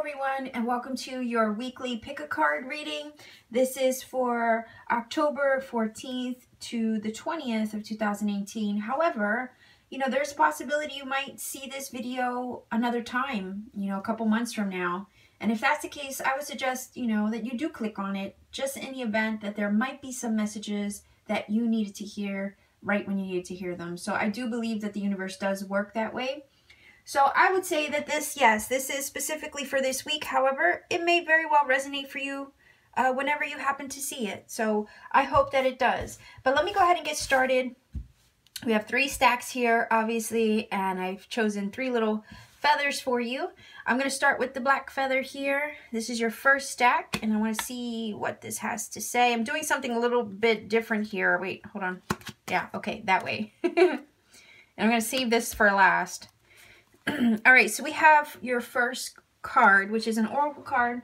everyone, and welcome to your weekly pick a card reading. This is for October 14th to the 20th of 2018. However, there's a possibility you might see this video another time, a couple months from now. And if that's the case, I would suggest, that you do click on it, just in the event that there might be some messages that you needed to hear right when you needed to hear them. So I do believe that the universe does work that way. So I would say that this is specifically for this week. However, it may very well resonate for you whenever you happen to see it. So I hope that it does. But let me go ahead and get started. We have 3 stacks here, obviously, and I've chosen 3 little feathers for you. I'm going to start with the black feather here. This is your first stack, and I want to see what this has to say. I'm doing something a little bit different here. Wait, hold on. Yeah, okay, that way. And I'm going to save this for last. All right, so we have your first card, which is an oracle card,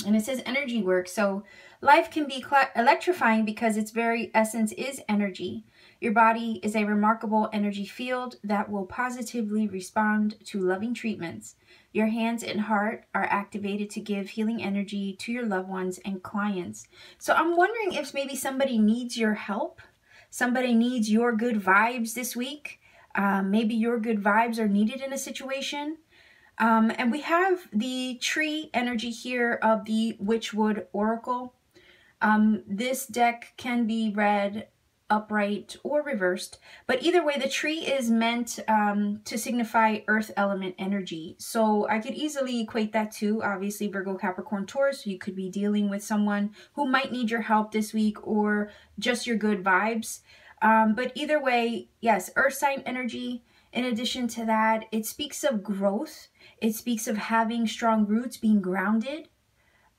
and it says energy work. So life can be electrifying because its very essence is energy. Your body is a remarkable energy field that will positively respond to loving treatments. Your hands and heart are activated to give healing energy to your loved ones and clients. So I'm wondering if maybe somebody needs your help. Somebody needs your good vibes this week. Maybe your good vibes are needed in a situation. And we have the tree energy here of the Witchwood Oracle. This deck can be read upright or reversed, but either way, the tree is meant to signify earth element energy. So I could easily equate that to, obviously, Virgo, Capricorn, Taurus. You could be dealing with someone who might need your help this week or just your good vibes. But either way, yes, earth sign energy. In addition to that, it speaks of growth. It speaks of having strong roots, being grounded,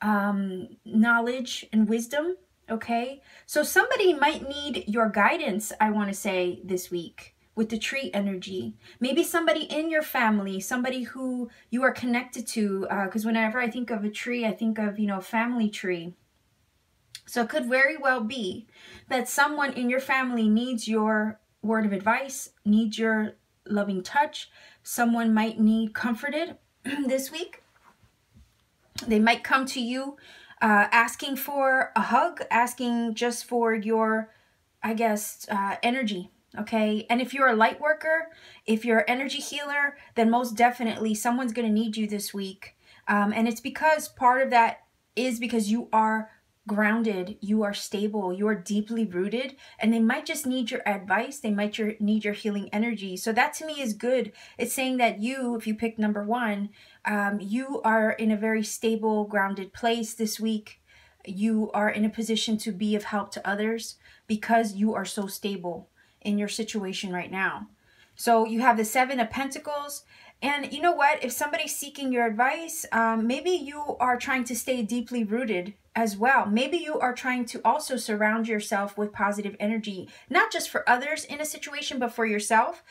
knowledge and wisdom. Okay, so somebody might need your guidance, I want to say, this week with the tree energy. Maybe somebody in your family, somebody who you are connected to, because whenever I think of a tree, I think of, a family tree. So it could very well be that someone in your family needs your word of advice, needs your loving touch. Someone might need comforted this week. They might come to you asking for a hug, asking just for your, energy. Okay. And if you're a light worker, if you're an energy healer, then most definitely someone's going to need you this week. And it's because part of that is because you are grounded, you are stable, you are deeply rooted, and they might just need your advice. They might need your healing energy. So that to me is good. It's saying that you, if you pick number 1, you are in a very stable, grounded place this week. You are in a position to be of help to others because you are so stable in your situation right now. So you have the 7 of Pentacles. And you know what? If somebody's seeking your advice, maybe you are trying to stay deeply rooted as well. Maybe you are trying to also surround yourself with positive energy, not just for others in a situation, but for yourself.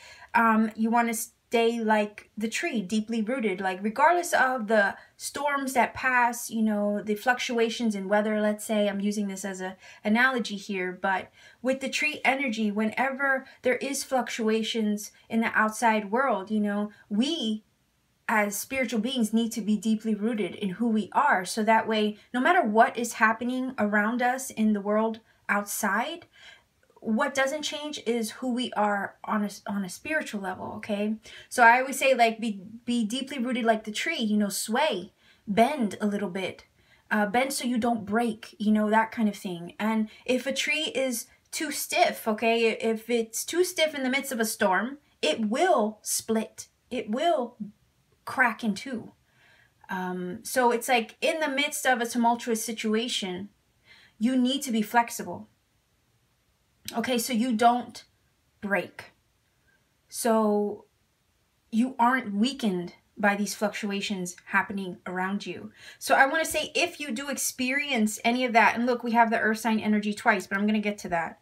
You want to stay like the tree, deeply rooted, like regardless of the storms that pass, the fluctuations in weather, let's say. I'm using this as an analogy here, but with the tree energy, whenever there is fluctuations in the outside world, we as spiritual beings need to be deeply rooted in who we are. So that way, no matter what is happening around us in the world outside, what doesn't change is who we are on a spiritual level. Okay, so I always say, like, be deeply rooted like the tree. Sway, bend a little bit, bend so you don't break. That kind of thing. And if a tree is too stiff, okay, if it's too stiff in the midst of a storm, it will split. It will crack in two. So it's like in the midst of a tumultuous situation, you need to be flexible. Okay, so you don't break. So you aren't weakened by these fluctuations happening around you. So I want to say, if you do experience any of that, and look, we have the earth sign energy twice, but I'm going to get to that.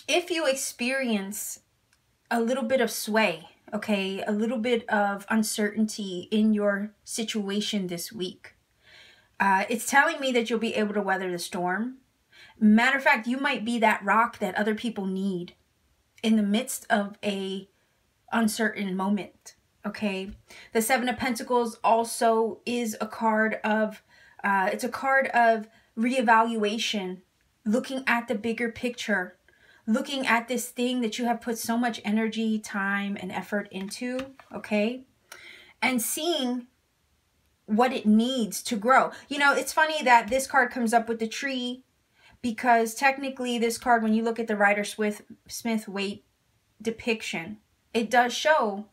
If you experience a little bit of sway, okay, a little bit of uncertainty in your situation this week, it's telling me that you'll be able to weather the storm. Matter of fact, you might be that rock that other people need in the midst of a uncertain moment. Okay, the Seven of Pentacles also is a card of, it's a card of reevaluation, looking at the bigger picture, looking at this thing that you have put so much energy, time, and effort into, okay, and seeing what it needs to grow. You know, it's funny that this card comes up with the tree, because technically this card, when you look at the Rider-Smith-Waite depiction, it does show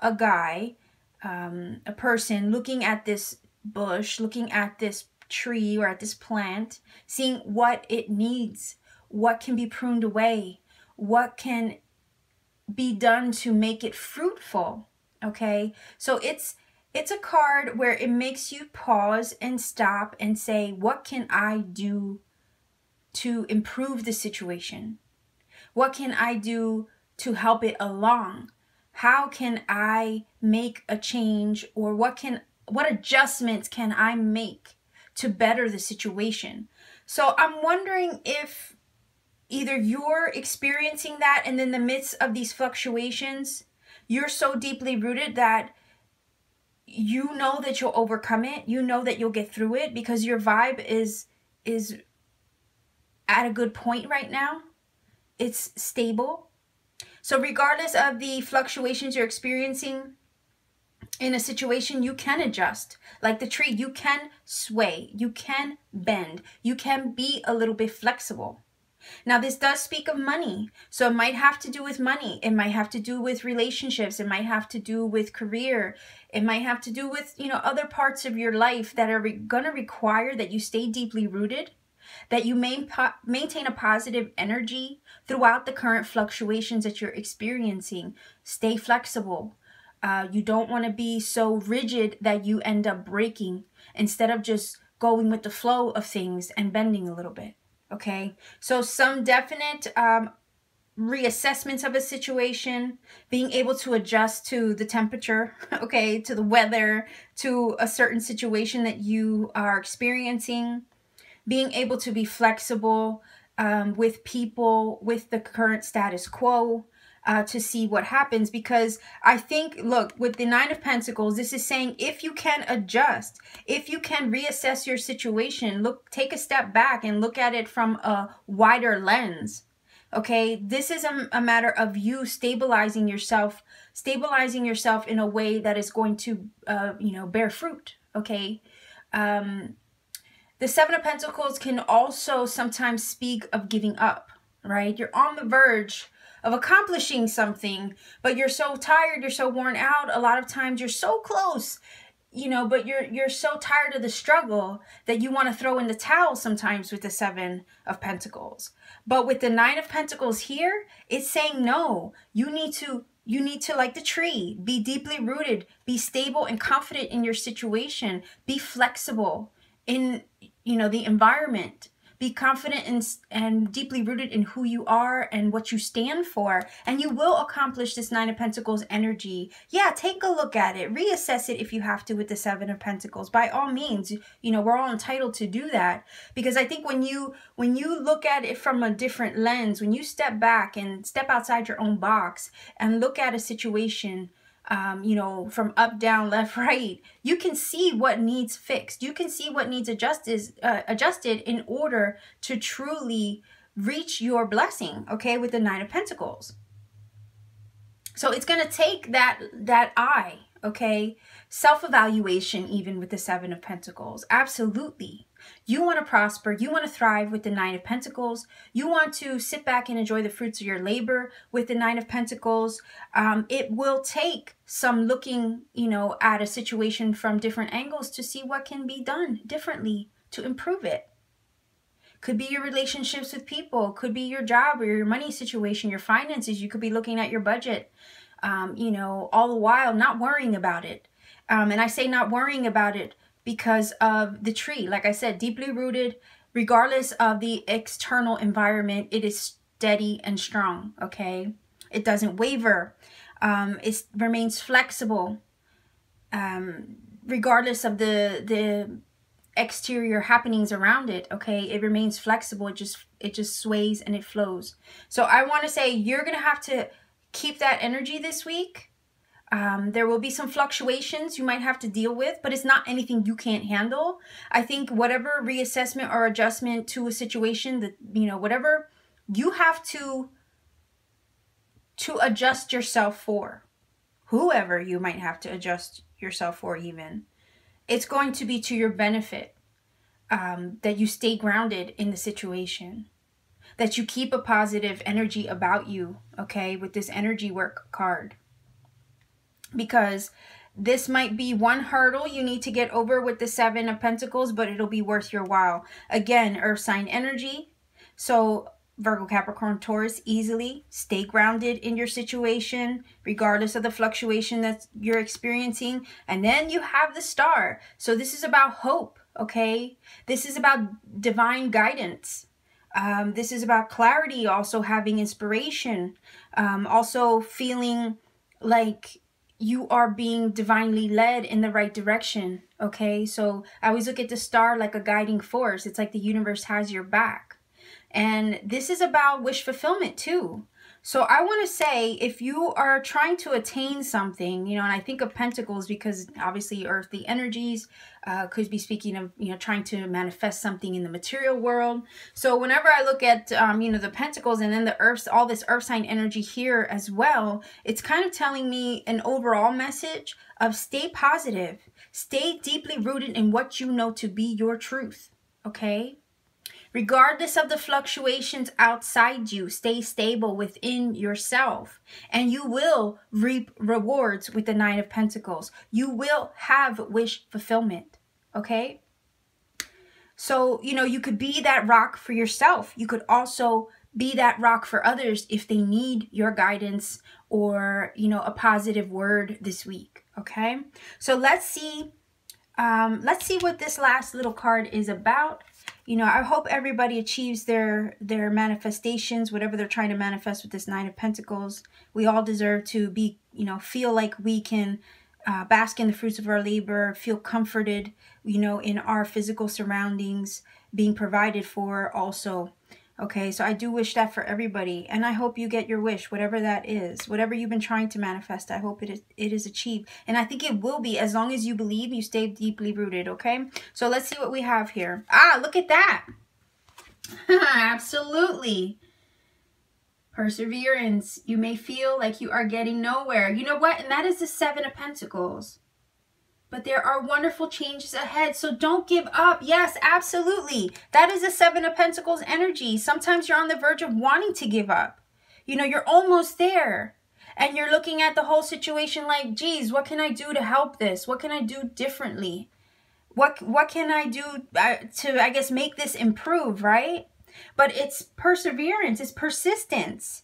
a guy, a person looking at this bush, looking at this tree or at this plant, seeing what it needs, what can be pruned away, what can be done to make it fruitful. Okay, so it's a card where it makes you pause and stop and say, what can I do to improve the situation? What can I do to help it along? How can I make a change, or what adjustments can I make to better the situation? So I'm wondering if either you're experiencing that, and in the midst of these fluctuations, you're so deeply rooted that you know that you'll overcome it. You know that you'll get through it because your vibe is at a good point right now. It's stable. So regardless of the fluctuations you're experiencing in a situation, you can adjust. Like the tree, you can sway, you can bend, you can be a little bit flexible. Now, this does speak of money. So it might have to do with money. It might have to do with relationships. It might have to do with career. It might have to do with, you know, other parts of your life that are going to require that you stay deeply rooted, that you maintain a positive energy throughout the current fluctuations that you're experiencing. Stay flexible. You don't want to be so rigid that you end up breaking, instead of just going with the flow of things and bending a little bit. Okay, so some definite reassessments of a situation, being able to adjust to the temperature, okay, to the weather, to a certain situation that you are experiencing, being able to be flexible with people, with the current status quo, to see what happens. Because I think, look, with the Nine of Pentacles, this is saying if you can adjust, if you can reassess your situation, take a step back and look at it from a wider lens. Okay, this is a matter of you stabilizing yourself in a way that is going to, you know, bear fruit. Okay. The Seven of Pentacles can also sometimes speak of giving up, right? You're on the verge of accomplishing something, but you're so tired, you're so worn out. A lot of times you're so close, you know, but you're so tired of the struggle that you want to throw in the towel sometimes with the Seven of Pentacles. But with the Nine of Pentacles here, it's saying no. You need to, like the tree, be deeply rooted, be stable and confident in your situation, be flexible in, you know, the environment. Be confident and deeply rooted in who you are and what you stand for, and you will accomplish this Nine of Pentacles energy. Yeah, take a look at it. Reassess it if you have to with the Seven of Pentacles. By all means, you know, we're all entitled to do that, because I think when you look at it from a different lens, when you step back and step outside your own box and look at a situation, you know, from up, down, left, right, you can see what needs fixed. You can see what needs adjusted in order to truly reach your blessing, okay, with the Nine of Pentacles. So it's going to take that eye, okay, self-evaluation, even with the Seven of Pentacles. Absolutely. You want to prosper. You want to thrive with the Nine of Pentacles. You want to sit back and enjoy the fruits of your labor with the Nine of Pentacles. It will take some looking, you know, at a situation from different angles to see what can be done differently to improve it. Could be your relationships with people. Could be your job or your money situation, your finances. You could be looking at your budget, you know, all the while not worrying about it. And I say not worrying about it because of the tree. Like I said, deeply rooted, regardless of the external environment, it is steady and strong, okay? It doesn't waver. It remains flexible, regardless of the exterior happenings around it, okay? It remains flexible. It just sways and it flows. So I want to say you're going to have to keep that energy this week. There will be some fluctuations you might have to deal with, but it's not anything you can't handle. I think whatever reassessment or adjustment to a situation that, you know, whatever you have to adjust yourself for, whoever you might have to adjust yourself for even, it's going to be to your benefit, that you stay grounded in the situation, that you keep a positive energy about you, okay, with this energy work card. Because this might be one hurdle you need to get over with the Seven of Pentacles, but it'll be worth your while. Again, earth sign energy. So Virgo, Capricorn, Taurus, easily stay grounded in your situation, regardless of the fluctuation that you're experiencing. And then you have the Star. So this is about hope, okay? This is about divine guidance. This is about clarity, also having inspiration, also feeling like you are being divinely led in the right direction, okay? So I always look at the Star like a guiding force. It's like the universe has your back. And this is about wish fulfillment too. So I want to say, if you are trying to attain something, you know, and I think of Pentacles because obviously earthly energies, could be speaking of, you know, trying to manifest something in the material world. So whenever I look at, you know, the Pentacles and then the earth, all this earth sign energy here as well, it's kind of telling me an overall message of stay positive, stay deeply rooted in what you know to be your truth, okay? Regardless of the fluctuations outside you, stay stable within yourself, and you will reap rewards with the Nine of Pentacles. You will have wish fulfillment, okay? So, you know, you could be that rock for yourself. You could also be that rock for others if they need your guidance or, you know, a positive word this week, okay? So let's see what this last little card is about. You know, I hope everybody achieves their manifestations, whatever they're trying to manifest with this Nine of Pentacles. We all deserve to be, you know, feel like we can bask in the fruits of our labor, feel comforted, you know, in our physical surroundings, being provided for also. Okay, so I do wish that for everybody, and I hope you get your wish, whatever that is, whatever you've been trying to manifest. I hope it is achieved, and I think it will be, as long as you believe, you stay deeply rooted. Okay, so let's see what we have here. Ah, look at that. Absolutely. Perseverance. You may feel like you are getting nowhere. You know what? And that is the Seven of Pentacles. But there are wonderful changes ahead, so don't give up. Yes, absolutely. That is a Seven of Pentacles energy. Sometimes you're on the verge of wanting to give up. You know, you're almost there. And you're looking at the whole situation like, geez, what can I do to help this? What can I do differently? What can I do to, I guess, make this improve, right? But it's perseverance. It's persistence.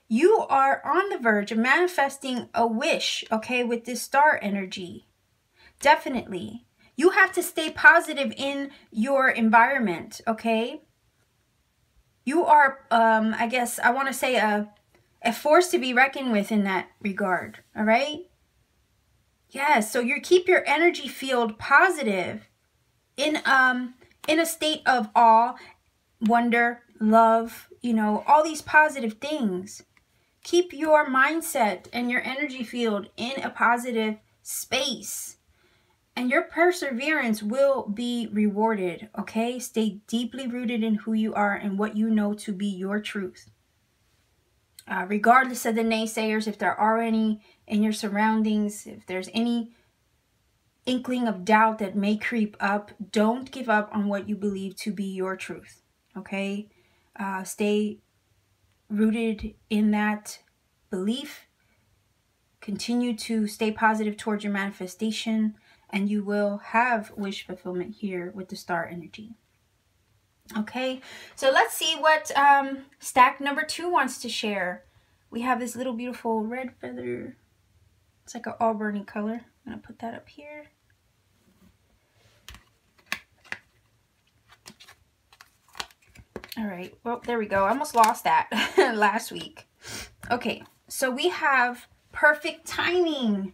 You are on the verge of manifesting a wish, okay, with this Star energy. Definitely. You have to stay positive in your environment, okay? You are, I guess, I want to say a force to be reckoned with in that regard, all right? Yes, so you keep your energy field positive in a state of awe, wonder, love, you know, all these positive things. Keep your mindset and your energy field in a positive space. And your perseverance will be rewarded, okay? Stay deeply rooted in who you are and what you know to be your truth. Regardless of the naysayers, if there are any in your surroundings, if there's any inkling of doubt that may creep up, don't give up on what you believe to be your truth, okay? Stay rooted in that belief. Continue to stay positive towards your manifestation, and you will have wish fulfillment here with the Star energy. Okay, so let's see what stack number 2 wants to share. We have this little beautiful red feather. It's like an auburny color. I'm going to put that up here. All right, well, there we go. I almost lost that last week. Okay, so we have perfect timing.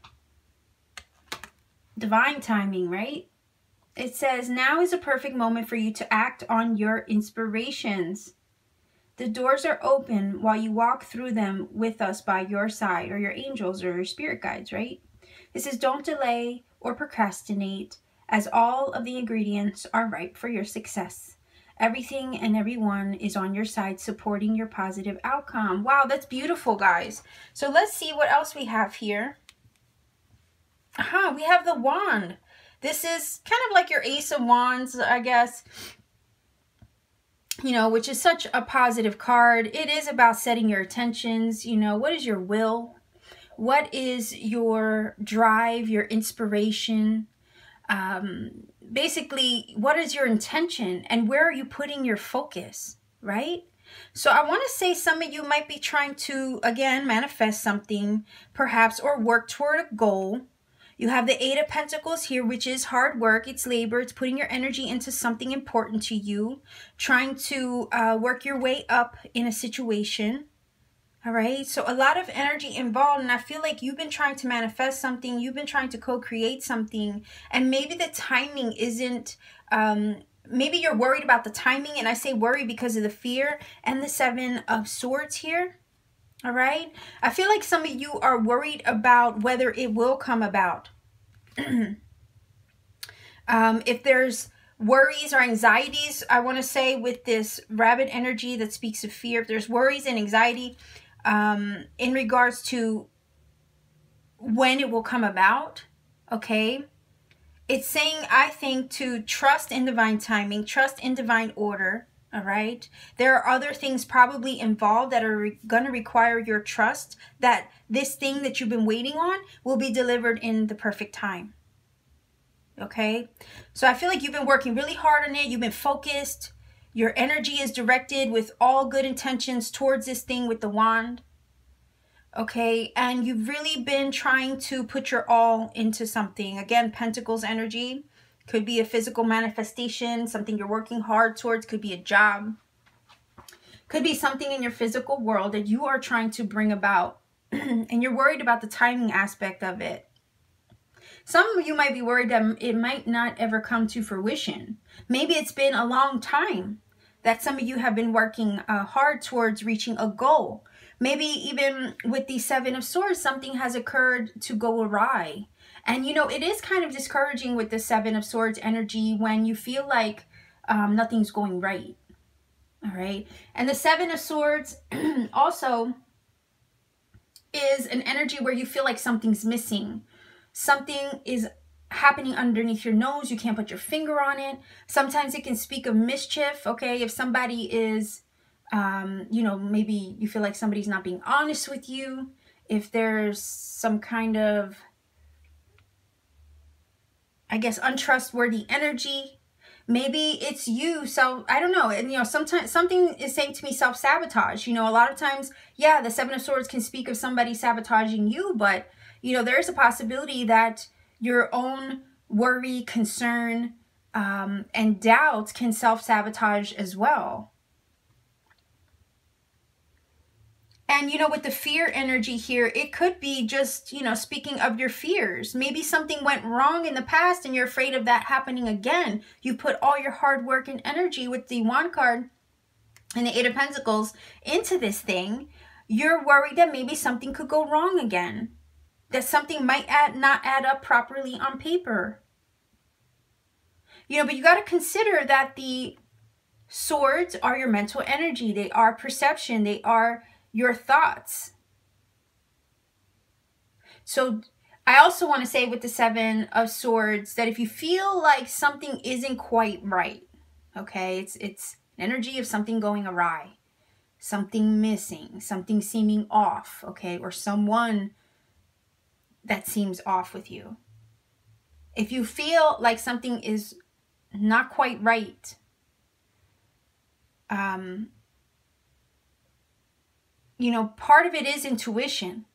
Divine timing, right? It says, now is a perfect moment for you to act on your inspirations. The doors are open while you walk through them with us by your side, or your angels or your spirit guides, right? This is don't delay or procrastinate, as all of the ingredients are ripe for your success. Everything and everyone is on your side, supporting your positive outcome. Wow, that's beautiful, guys. So let's see what else we have here. We have the wand. This is kind of like your Ace of Wands, I guess, you know, which is such a positive card. It is about setting your intentions. You know, what is your will? What is your drive, your inspiration? Basically, what is your intention and where are you putting your focus, right? So I want to say some of you might be trying to, again, manifest something perhaps, or work toward a goal. You have the Eight of Pentacles here, which is hard work. It's labor. It's putting your energy into something important to you, trying to work your way up in a situation. All right, so a lot of energy involved, and I feel like you've been trying to manifest something, you've been trying to co-create something, and maybe the timing isn't, maybe you're worried about the timing, and I say worry because of the fear and the Seven of Swords here. All right, I feel like some of you are worried about whether it will come about. If there's worries or anxieties, I want to say with this rabbit energy that speaks of fear, if there's worries and anxiety, in regards to when it will come about, okay? It's saying, I think, to trust in divine timing, trust in divine order, all right? There are other things probably involved that are going to require your trust, that this thing that you've been waiting on will be delivered in the perfect time, okay? So I feel like you've been working really hard on it. You've been focused. Your energy is directed with all good intentions towards this thing with the wand. Okay, and you've really been trying to put your all into something. Again, Pentacles energy. Could be a physical manifestation, something you're working hard towards. Could be a job. Could be something in your physical world that you are trying to bring about. And you're worried about the timing aspect of it. Some of you might be worried that it might not ever come to fruition. Maybe it's been a long time that some of you have been working hard towards reaching a goal. Maybe even with the Seven of Swords, something has occurred to go awry. And, you know, it is kind of discouraging with the Seven of Swords energy when you feel like nothing's going right. All right. And the Seven of Swords also is an energy where you feel like something's missing. Something is happening underneath your nose. You can't put your finger on it. Sometimes it can speak of mischief. Okay, if somebody is, you know, maybe you feel like somebody's not being honest with you. If there's some kind of, I guess, untrustworthy energy. Maybe it's you. So I don't know. And, you know, sometimes something is saying to me self-sabotage. You know, a lot of times, yeah, the Seven of Swords can speak of somebody sabotaging you, but, you know, there's a possibility that your own worry, concern, and doubt can self-sabotage as well. And, you know, with the fear energy here, it could be just, you know, speaking of your fears. Maybe something went wrong in the past and you're afraid of that happening again. You put all your hard work and energy with the Wand card and the Eight of Pentacles into this thing. You're worried that maybe something could go wrong again. That something might not add up properly on paper. You know, but you got to consider that the swords are your mental energy. They are perception. They are your thoughts. So I also want to say with the Seven of Swords that if you feel like something isn't quite right, okay, it's energy of something going awry, something missing, something seeming off, okay, or someone that seems off with you. If you feel like something is not quite right, you know, part of it is intuition.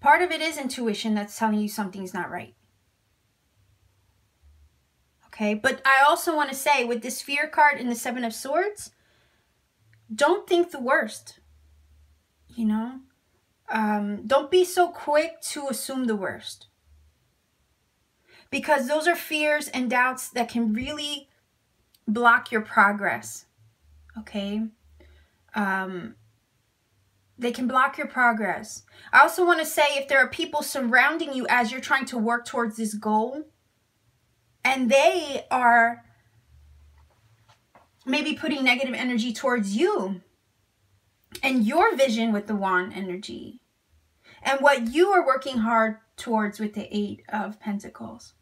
Part of it is intuition that's telling you something's not right. Okay, but I also want to say with this Fear card and the Seven of Swords, don't think the worst. You know, don't be so quick to assume the worst. Because those are fears and doubts that can really block your progress. okay? They can block your progress. I also want to say, if there are people surrounding you as you're trying to work towards this goal, and they are maybe putting negative energy towards you and your vision with the wand energy, and what you are working hard towards with the 8 of Pentacles.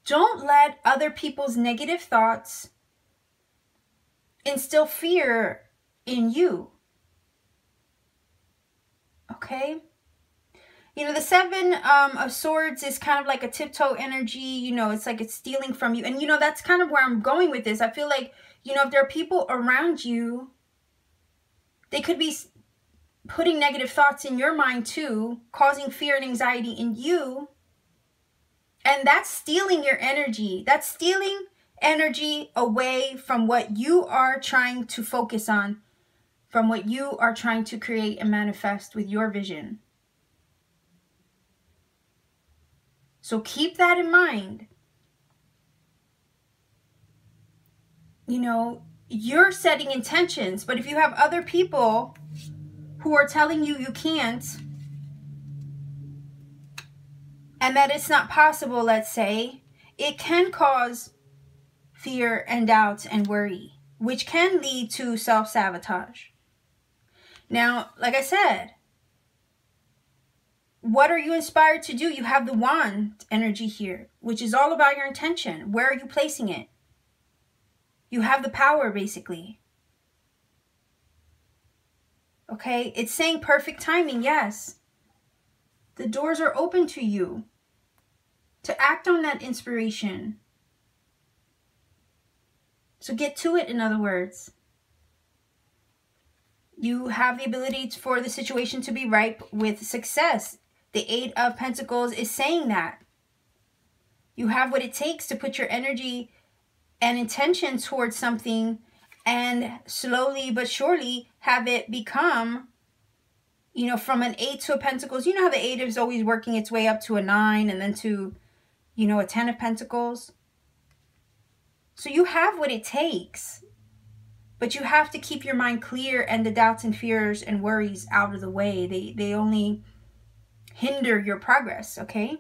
Don't let other people's negative thoughts instill fear in you. Okay? You know, the 7 of Swords is kind of like a tiptoe energy. You know, it's like it's stealing from you. And, you know, that's kind of where I'm going with this. I feel like, you know, if there are people around you, they could be putting negative thoughts in your mind too, causing fear and anxiety in you. And that's stealing your energy. That's stealing energy away from what you are trying to focus on, from what you are trying to create and manifest with your vision. So keep that in mind. You know, you're setting intentions, but if you have other people who are telling you you can't, and that it's not possible, let's say, it can cause fear and doubt and worry, which can lead to self-sabotage. Now, like I said, what are you inspired to do? You have the wand energy here, which is all about your intention. Where are you placing it? You have the power, basically. Okay, it's saying perfect timing, yes. The doors are open to you to act on that inspiration. So get to it, in other words. You have the ability for the situation to be ripe with success. The 8 of Pentacles is saying that. You have what it takes to put your energy and intention towards something and slowly but surely have it become, you know, from an 8 to a Pentacles. You know how the 8 is always working its way up to a 9 and then to, you know, a 10 of Pentacles. So you have what it takes, but you have to keep your mind clear and the doubts and fears and worries out of the way. They only hinder your progress, okay?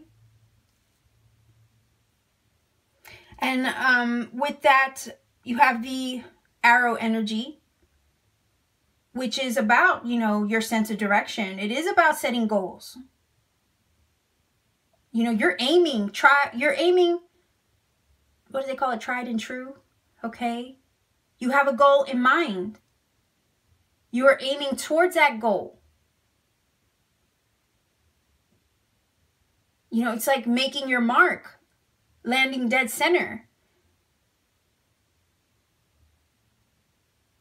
And with that, you have the Arrow energy, which is about, you know, your sense of direction. It is about setting goals. You know, you're aiming, what do they call it? Tried and true, okay? You have a goal in mind. You are aiming towards that goal. You know, it's like making your mark, landing dead center.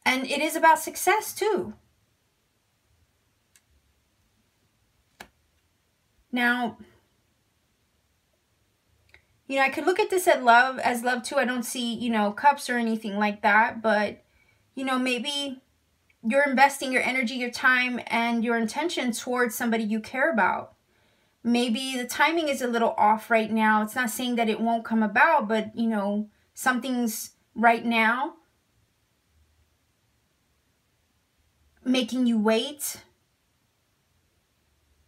And it is about success too. Now, you know, I could look at this as love too. I don't see, you know, cups or anything like that. But, you know, maybe you're investing your energy, your time, and your intention towards somebody you care about. Maybe the timing is a little off right now. It's not saying that it won't come about, but, you know, something's right now making you wait.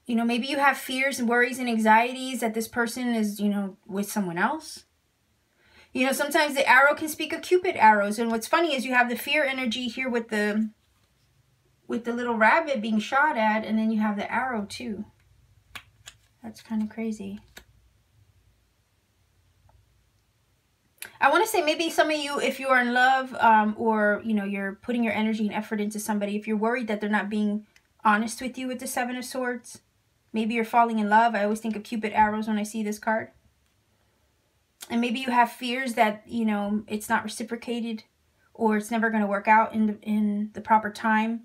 You know, maybe you have fears and worries and anxieties that this person is, you know, with someone else. You know, sometimes the arrow can speak of Cupid arrows. And what's funny is you have the fear energy here with the little rabbit being shot at, and then you have the arrow too. That's kind of crazy. I want to say maybe some of you, if you are in love, or, you know, you're putting your energy and effort into somebody, if you're worried that they're not being honest with you with the 7 of Swords, maybe you're falling in love. I always think of Cupid arrows when I see this card. And maybe you have fears that, you know, it's not reciprocated, or it's never going to work out in the proper time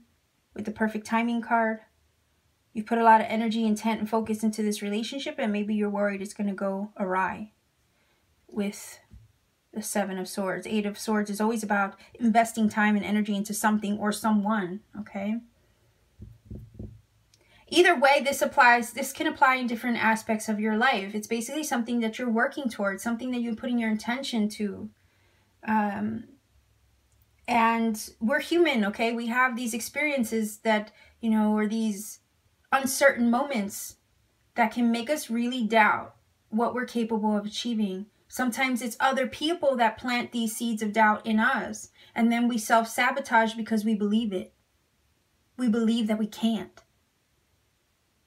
with the perfect timing card. You put a lot of energy, intent, and focus into this relationship, and maybe you're worried it's going to go awry with the 7 of Swords. 8 of Swords is always about investing time and energy into something or someone, okay? Either way, this can apply in different aspects of your life. It's basically something that you're working towards, something that you're putting your intention to. And And we're human, okay? We have these experiences that, you know, or these uncertain moments that can make us really doubt what we're capable of achieving. Sometimes it's other people that plant these seeds of doubt in us, and then we self-sabotage because we believe it. We believe that we can't.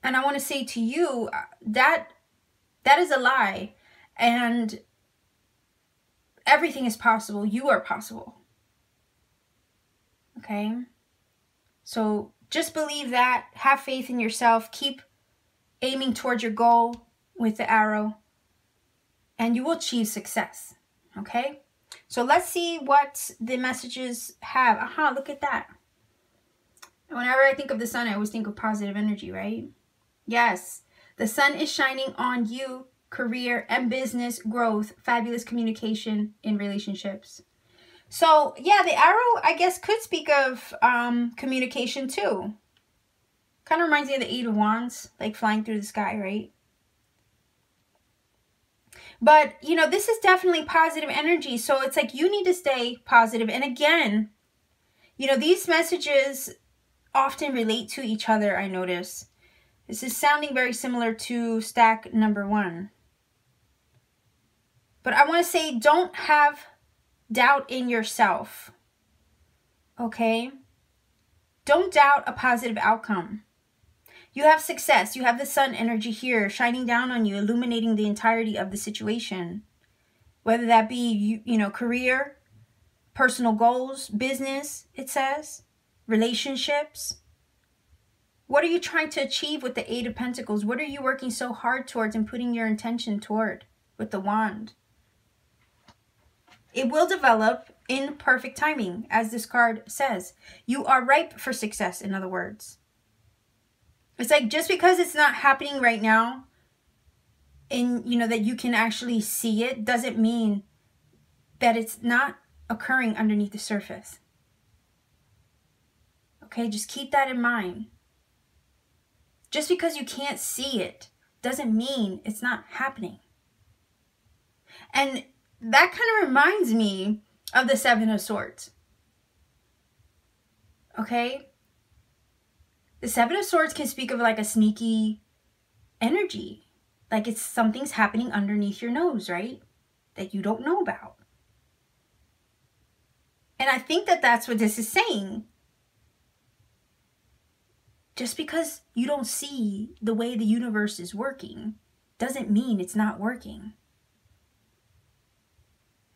And I want to say to you that is a lie. And everything is possible. You are possible. Okay? So just believe that. Have faith in yourself. Keep aiming towards your goal with the arrow, and you will achieve success. Okay? So let's see what the messages have. Aha, look at that. Whenever I think of the sun, I always think of positive energy, right? Yes. The sun is shining on you, career and business growth, fabulous communication in relationships. So yeah, the arrow, I guess, could speak of communication too. Kind of reminds me of the Eight of Wands, like flying through the sky, right? But, you know, this is definitely positive energy. So it's like you need to stay positive. And again, you know, these messages often relate to each other, I notice. This is sounding very similar to stack number 1. But I want to say, don't have doubt in yourself. Okay? Don't doubt a positive outcome. You have success. You have the sun energy here shining down on you, illuminating the entirety of the situation. Whether that be, you know, career, personal goals, business, it says, relationships. What are you trying to achieve with the Eight of Pentacles? What are you working so hard towards and putting your intention toward with the wand? It will develop in perfect timing, as this card says. You are ripe for success, in other words. It's like just because it's not happening right now, and you know that you can actually see it, doesn't mean that it's not occurring underneath the surface. Okay, just keep that in mind. Just because you can't see it doesn't mean it's not happening. And that kind of reminds me of the Seven of Swords. Okay? The Seven of Swords can speak of like a sneaky energy. Like it's something's happening underneath your nose, right? That you don't know about. And I think that that's what this is saying. Just because you don't see the way the universe is working doesn't mean it's not working.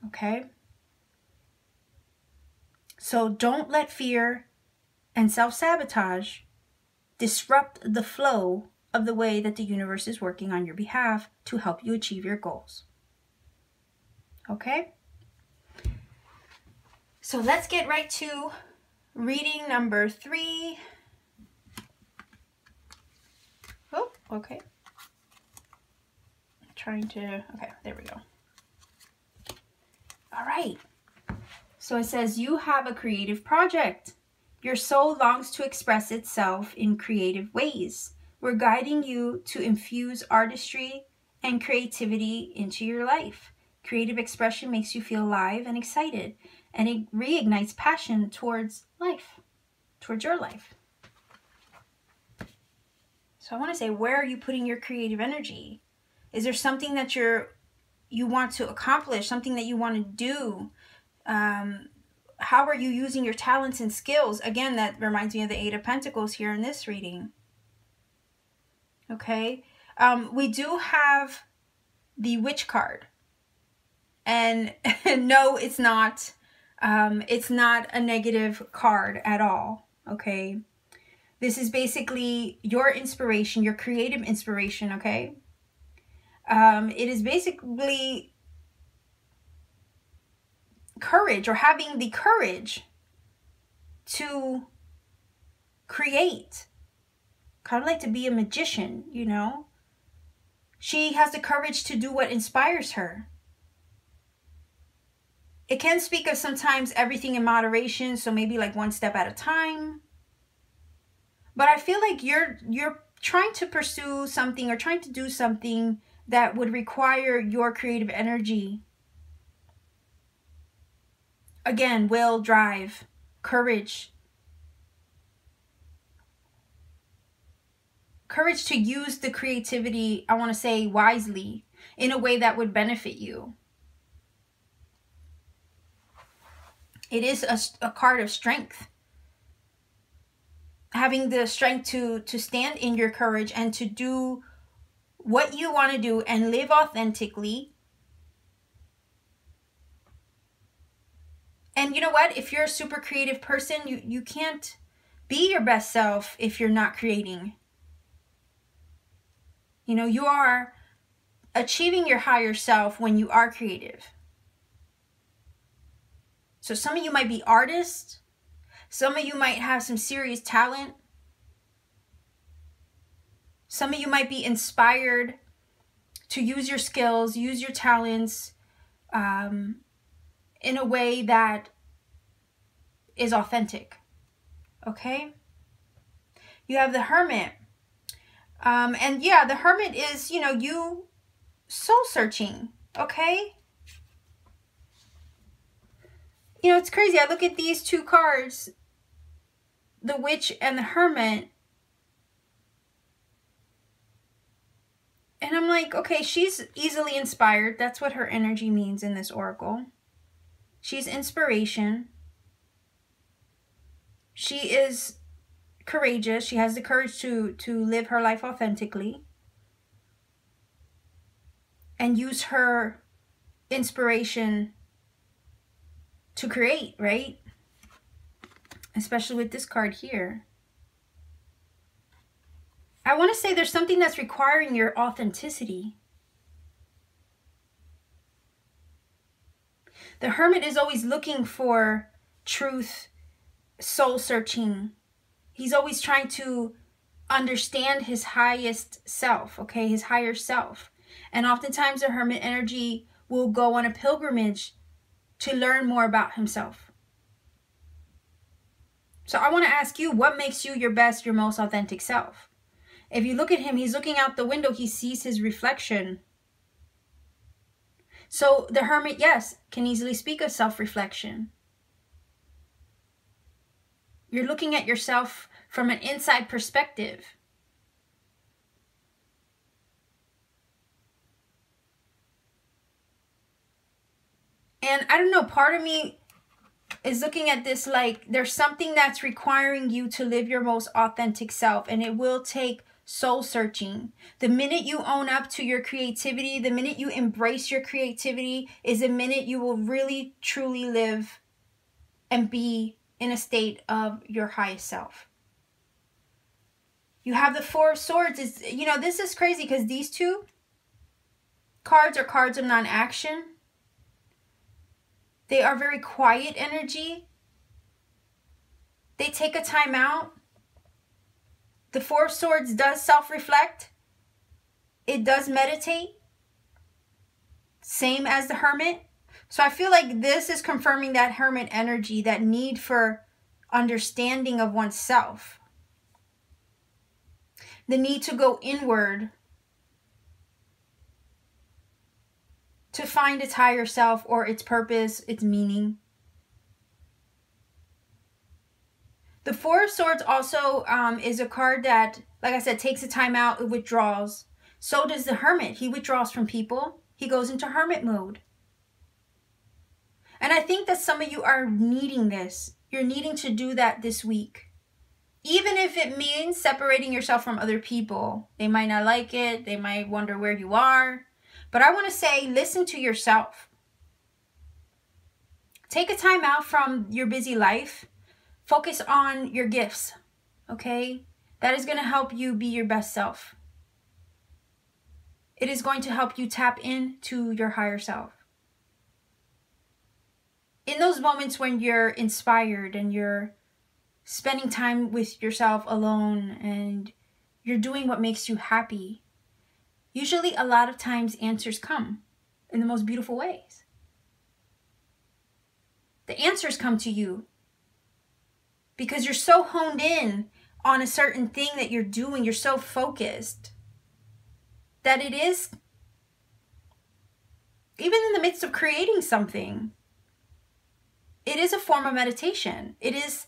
Okay? So don't let fear and self-sabotage disrupt the flow of the way that the universe is working on your behalf to help you achieve your goals. Okay? So let's get right to reading number 3. Oh, okay. Okay, there we go. All right. So it says, you have a creative project. Your soul longs to express itself in creative ways. We're guiding you to infuse artistry and creativity into your life. Creative expression makes you feel alive and excited, and it reignites passion towards life, towards your life. So I want to say, where are you putting your creative energy? Is there something that you want to accomplish, something that you want to do? How are you using your talents and skills? Again, that reminds me of the Eight of Pentacles here in this reading. Okay. We do have the Witch card. And no, it's not a negative card at all. Okay. This is basically your inspiration, your creative inspiration, okay? It is basically courage, or having the courage to create. Kind of like to be a magician, you know? She has the courage to do what inspires her. It can speak of sometimes everything in moderation, so maybe like one step at a time. But I feel like you're trying to pursue something or trying to do something that would require your creative energy. Again, will, drive, courage. Courage to use the creativity, I want to say, wisely, in a way that would benefit you. It is a card of strength. Having the strength to stand in your courage and to do what you want to do and live authentically. And you know what? If you're a super creative person, you can't be your best self if you're not creating. You know, you are achieving your higher self when you are creative. So some of you might be artists. Some of you might have some serious talent. Some of you might be inspired to use your skills, use your talents in a way that is authentic. Okay? You have the Hermit. And yeah, the Hermit is, you know, you soul searching. Okay? You know, it's crazy. I look at these two cards, the Witch and the Hermit, and I'm like, okay, she's easily inspired. That's what her energy means in this oracle. She's inspiration. She is courageous. She has the courage to live her life authentically and use her inspiration to create, right? Especially with this card here. I want to say there's something that's requiring your authenticity. The Hermit is always looking for truth, soul searching. He's always trying to understand his highest self, okay, his higher self. And oftentimes the Hermit energy will go on a pilgrimage to learn more about himself. So I want to ask you, what makes you your best, your most authentic self? If you look at him, he's looking out the window, he sees his reflection. So the Hermit, yes, can easily speak of self-reflection. You're looking at yourself from an inside perspective. And I don't know, part of me is looking at this like there's something that's requiring you to live your most authentic self, and it will take soul searching. The minute you own up to your creativity, the minute you embrace your creativity is the minute you will really truly live and be in a state of your highest self. You have the Four of Swords. Is, you know, this is crazy because these two cards are cards of non-action. They are very quiet energy. They take a time out. The Four of Swords does self-reflect. It does meditate. Same as the Hermit. So I feel like this is confirming that Hermit energy, that need for understanding of oneself. The need to go inward to find its higher self or its purpose, its meaning. The Four of Swords also is a card that, like I said, takes a time out, it withdraws. So does the Hermit. He withdraws from people. He goes into hermit mode. And I think that some of you are needing this. You're needing to do that this week. Even if it means separating yourself from other people. They might not like it. They might wonder where you are. But I want to say, listen to yourself. Take a time out from your busy life. Focus on your gifts, okay? That is going to help you be your best self. It is going to help you tap into your higher self. In those moments when you're inspired and you're spending time with yourself alone and you're doing what makes you happy, usually a lot of times answers come in the most beautiful ways. The answers come to you because you're so honed in on a certain thing that you're doing. You're so focused that it is, even in the midst of creating something, it is a form of meditation. It is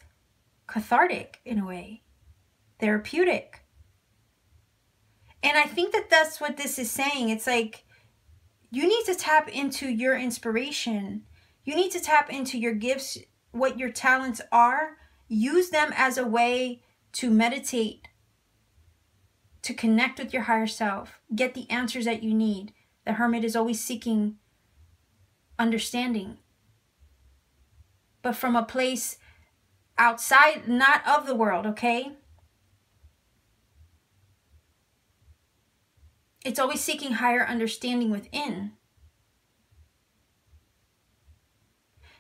cathartic in a way, therapeutic. And I think that that's what this is saying. It's like, you need to tap into your inspiration. You need to tap into your gifts, what your talents are. Use them as a way to meditate, to connect with your higher self, get the answers that you need. The hermit is always seeking understanding, but from a place outside, not of the world, okay? It's always seeking higher understanding within.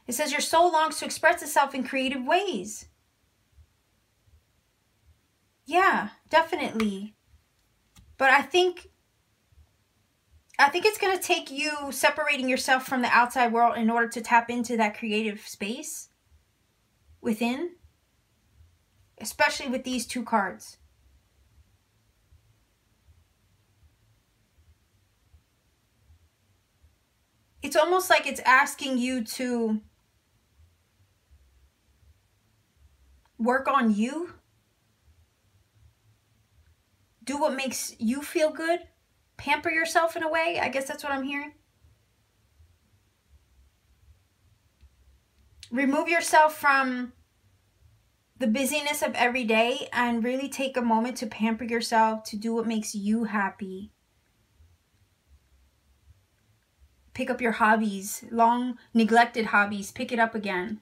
It says your soul longs to express itself in creative ways. Yeah, definitely. But I think it's going to take you separating yourself from the outside world in order to tap into that creative space within, especially with these two cards. It's almost like it's asking you to work on you. Do what makes you feel good. Pamper yourself in a way. I guess that's what I'm hearing. Remove yourself from the busyness of every day and really take a moment to pamper yourself, to do what makes you happy. Pick up your hobbies, long neglected hobbies, pick it up again.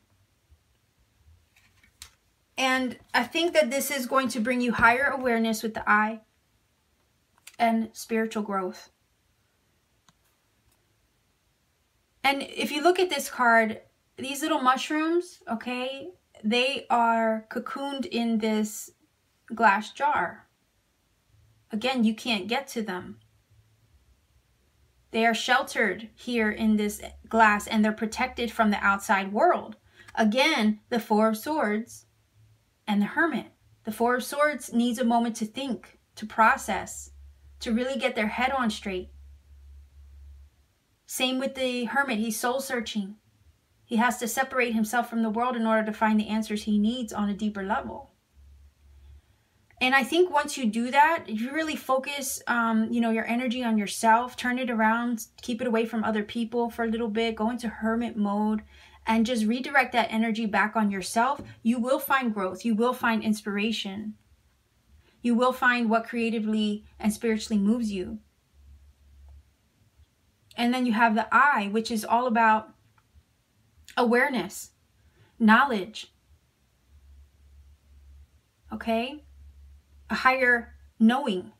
And I think that this is going to bring you higher awareness with the eye and spiritual growth. And if you look at this card, these little mushrooms, okay, they are cocooned in this glass jar. Again, you can't get to them. They are sheltered here in this glass and they're protected from the outside world. Again, the Four of Swords and the Hermit. The Four of Swords needs a moment to think, to process, to really get their head on straight. Same with the Hermit. He's soul searching. He has to separate himself from the world in order to find the answers he needs on a deeper level. And I think once you do that, if you really focus, your energy on yourself, turn it around, keep it away from other people for a little bit, go into hermit mode, and just redirect that energy back on yourself, you will find growth. You will find inspiration. You will find what creatively and spiritually moves you. And then you have the eye, which is all about awareness, knowledge. Okay? A higher knowing,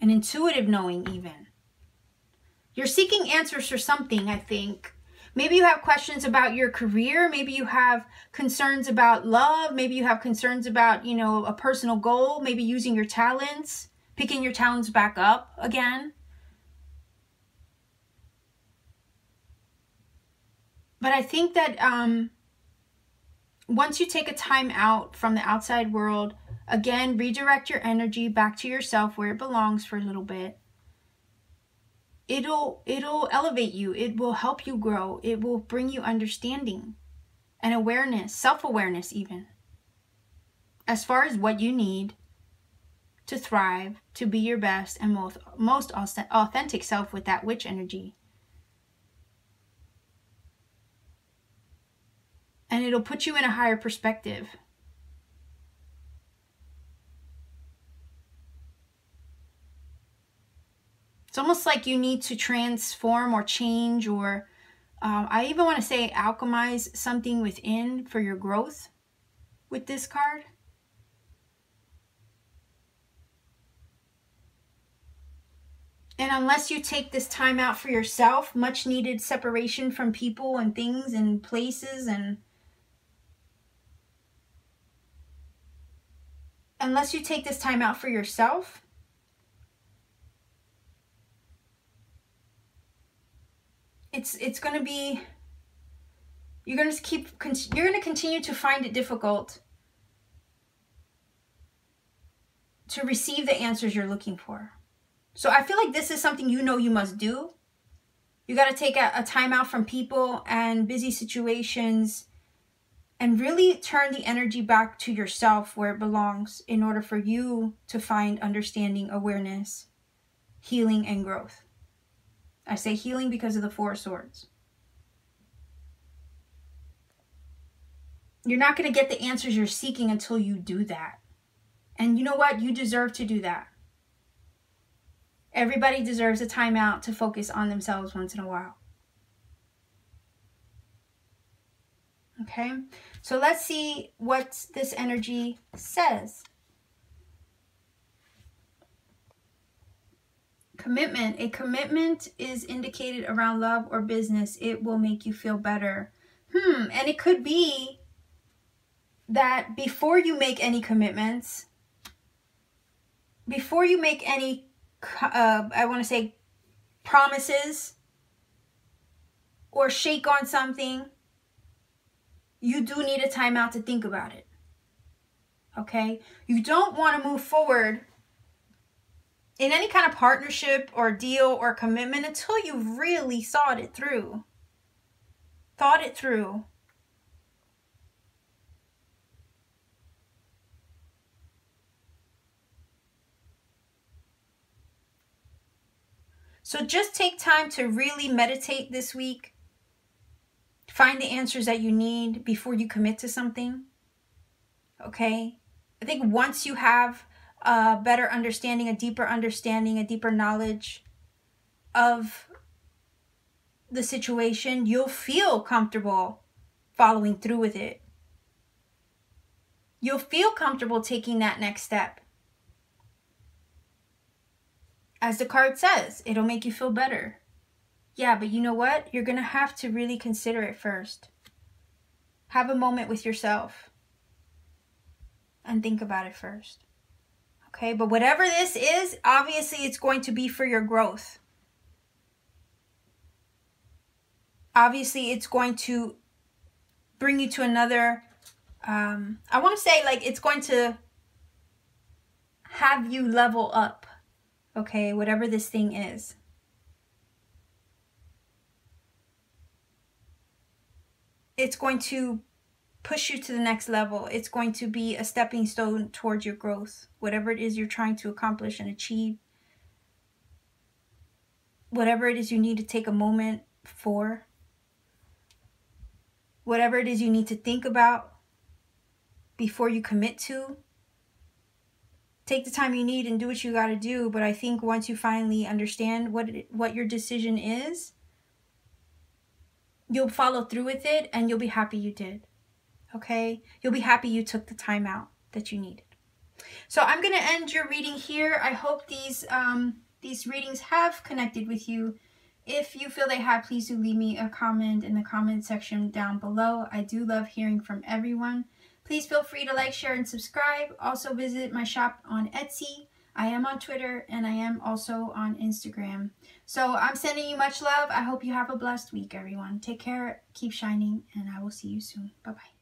an intuitive knowing even. You're seeking answers for something, I think. Maybe you have questions about your career. Maybe you have concerns about love. Maybe you have concerns about, a personal goal. Maybe using your talents, picking your talents back up again. But I think that once you take a time out from the outside world, again, redirect your energy back to yourself where it belongs for a little bit. It'll elevate you. It will help you grow. It will bring you understanding and awareness, self-awareness even, as far as what you need to thrive, to be your best and most authentic self with that witch energy. And it'll put you in a higher perspective. It's almost like you need to transform or change, or I even want to say alchemize something within for your growth with this card. And unless you take this time out for yourself, much needed separation from people and things and places, and unless you take this time out for yourself, it's going to be, you're going to continue to find it difficult to receive the answers you're looking for. So I feel like this is something you must do. You got to take a time out from people and busy situations and really turn the energy back to yourself where it belongs in order for you to find understanding, awareness, healing, and growth. I say healing because of the Four of Swords. You're not going to get the answers you're seeking until you do that. And you know what? You deserve to do that. Everybody deserves a time out to focus on themselves once in a while. Okay? So let's see what this energy says. Commitment. A commitment is indicated around love or business. It will make you feel better. And it could be that before you make any commitments, before you make any, I want to say, promises or shake on something, you do need a timeout to think about it. Okay? You don't want to move forward in any kind of partnership or deal or commitment until you've really thought it through. Thought it through. So just take time to really meditate this week. Find the answers that you need before you commit to something. Okay? I think once you have a better understanding, a deeper knowledge of the situation, you'll feel comfortable following through with it. You'll feel comfortable taking that next step. As the card says, it'll make you feel better. Yeah, but you know what? You're going to have to really consider it first. Have a moment with yourself and think about it first. Okay, but whatever this is, obviously it's going to be for your growth. Obviously it's going to bring you to another, I want to say like it's going to have you level up. Okay, whatever this thing is. It's going to push you to the next level. It's going to be a stepping stone towards your growth. Whatever it is you're trying to accomplish and achieve. Whatever it is you need to take a moment for. Whatever it is you need to think about before you commit to. Take the time you need and do what you got to do. But I think once you finally understand what your decision is, you'll follow through with it and you'll be happy you did. Okay? You'll be happy you took the time out that you needed. So I'm going to end your reading here. I hope these readings have connected with you. If you feel they have, please do leave me a comment in the comment section down below. I do love hearing from everyone. Please feel free to like, share, and subscribe. Also visit my shop on Etsy. I am on Twitter and I am also on Instagram. So I'm sending you much love. I hope you have a blessed week, everyone. Take care, keep shining, and I will see you soon. Bye-bye.